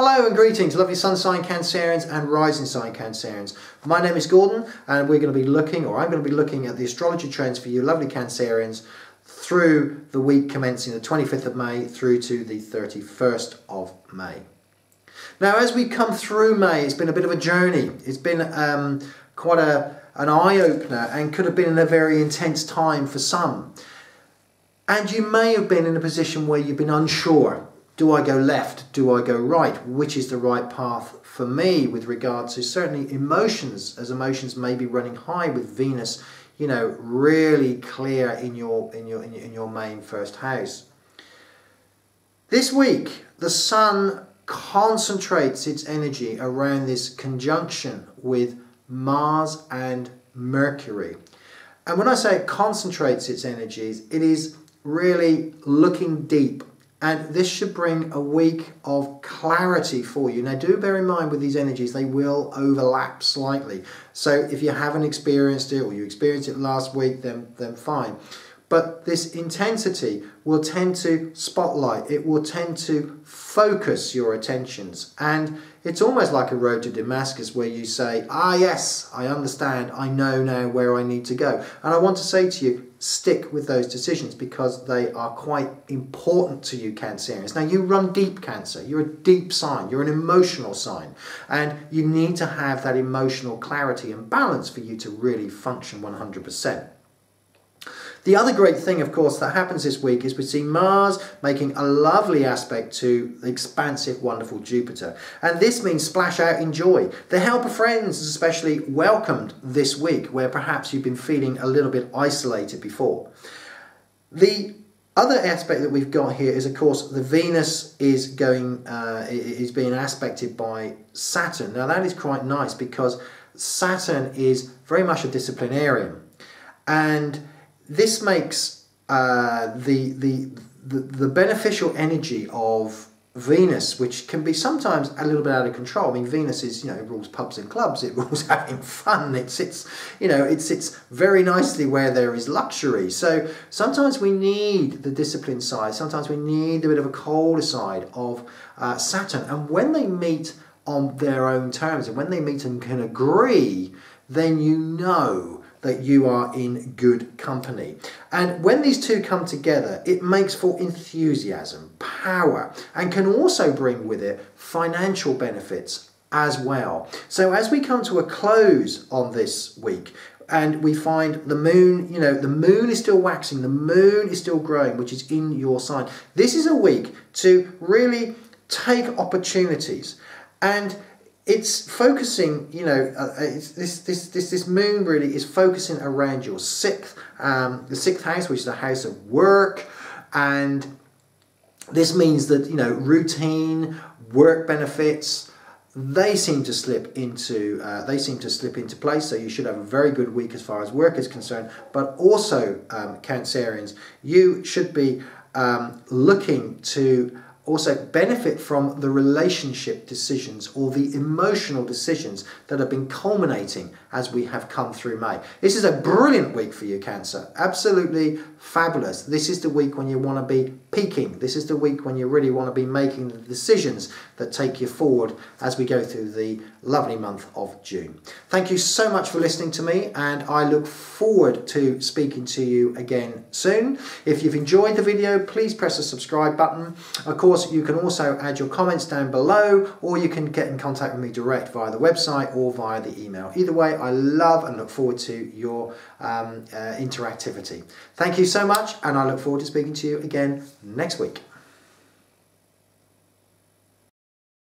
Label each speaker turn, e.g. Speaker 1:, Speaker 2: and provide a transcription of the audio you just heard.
Speaker 1: Hello and greetings, lovely sun sign Cancerians and rising sign Cancerians. My name is Gordon and we're going to be looking, or I'm going to be looking at the astrology trends for you lovely Cancerians through the week commencing the 25th of May through to the 31st of May. Now as we come through May, it's been a bit of a journey. It's been quite an eye-opener and could have been a very intense time for some. And you may have been in a position where you've been unsure. Do I go left? Do I go right? Which is the right path for me with regard to certainly emotions, as emotions may be running high with Venus, you know, really clear in your main first house. This week, the Sun concentrates its energy around this conjunction with Mars and Mercury. And when I say it concentrates its energies, it is really looking deep. And this should bring a week of clarity for you. Now do bear in mind with these energies, they will overlap slightly. So if you haven't experienced it or you experienced it last week, then fine. But this intensity will tend to spotlight, it will tend to focus your attentions. And it's almost like a road to Damascus where you say, ah yes, I understand, I know now where I need to go. And I want to say to you, stick with those decisions because they are quite important to you Cancerians. Now you run deep Cancer, you're a deep sign, you're an emotional sign. And you need to have that emotional clarity and balance for you to really function 100%. The other great thing, of course, that happens this week is we see Mars making a lovely aspect to the expansive, wonderful Jupiter. And this means splash out in joy. The help of friends is especially welcomed this week, where perhaps you've been feeling a little bit isolated before. The other aspect that we've got here is, of course, the Venus is being aspected by Saturn. Now that is quite nice because Saturn is very much a disciplinarian. And this makes the beneficial energy of Venus, which can be sometimes a little bit out of control. I mean, Venus is, you know, it rules pubs and clubs, it rules having fun, it sits very nicely where there is luxury. So sometimes we need the disciplined side, sometimes we need a bit of a colder side of Saturn. And when they meet on their own terms, and when they meet and can agree, then you know that you are in good company. And when these two come together, it makes for enthusiasm, power, and can also bring with it financial benefits as well. So as we come to a close on this week, and we find the moon, you know, the moon is still waxing, the moon is still growing, which is in your sign. This is a week to really take opportunities. And it's focusing, you know, this moon really is focusing around your the sixth house, which is the house of work, and this means that, you know, routine, work benefits, they seem to slip into place. So you should have a very good week as far as work is concerned. But also, Cancerians, you should be looking to also benefit from the relationship decisions or the emotional decisions that have been culminating as we have come through May. This is a brilliant week for you, Cancer. Absolutely fabulous. This is the week when you want to be peaking. This is the week when you really want to be making the decisions that take you forward as we go through the lovely month of June. Thank you so much for listening to me, and I look forward to speaking to you again soon. If you've enjoyed the video, please press the subscribe button. Of course, you can also add your comments down below, or you can get in contact with me direct via the website or via the email. Either way, I love and look forward to your interactivity. Thank you so much, and I look forward to speaking to you again next week.